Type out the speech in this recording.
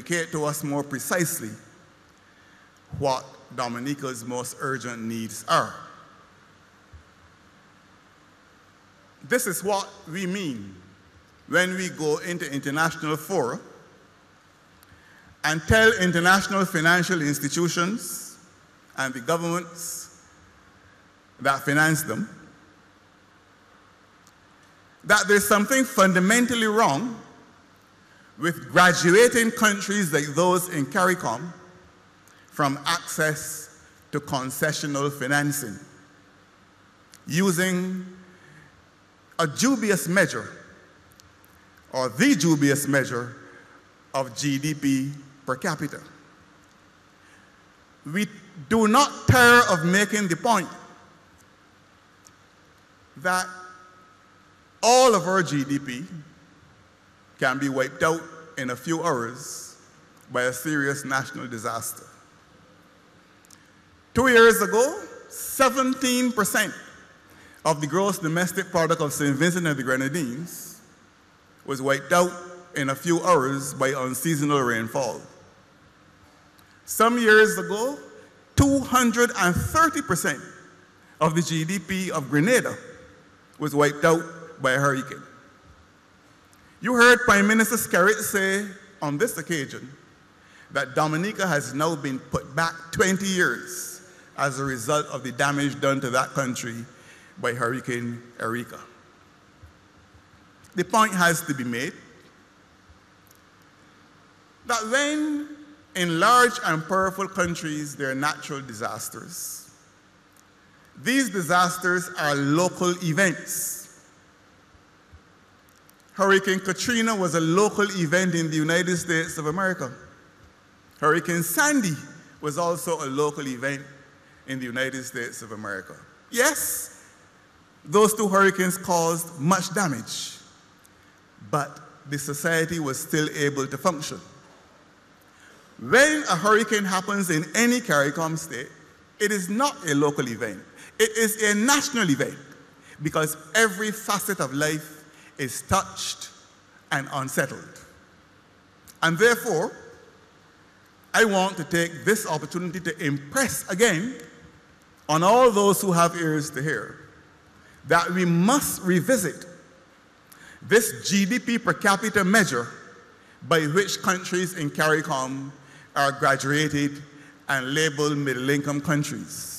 indicate to us more precisely what Dominica's most urgent needs are. This is what we mean when we go into international fora and tell international financial institutions and the governments that finance them that there's something fundamentally wrong with graduating countries like those in CARICOM from access to concessional financing using a dubious measure, or the dubious measure, of GDP per capita. We do not tire of making the point that all of our GDP can be wiped out in a few hours by a serious national disaster. 2 years ago, 17% of the gross domestic product of St. Vincent and the Grenadines was wiped out in a few hours by unseasonal rainfall. Some years ago, 230% of the GDP of Grenada was wiped out by a hurricane. You heard Prime Minister Skerritt say on this occasion that Dominica has now been put back 20 years as a result of the damage done to that country by Hurricane Erika. The point has to be made that when in large and powerful countries there are natural disasters, these disasters are local events. Hurricane Katrina was a local event in the United States of America. Hurricane Sandy was also a local event in the United States of America. Yes, those two hurricanes caused much damage, but the society was still able to function. When a hurricane happens in any CARICOM state, it is not a local event. It is a national event because every facet of life is touched and unsettled. And therefore, I want to take this opportunity to impress again on all those who have ears to hear that we must revisit this GDP per capita measure by which countries in CARICOM are graduated and labeled middle-income countries.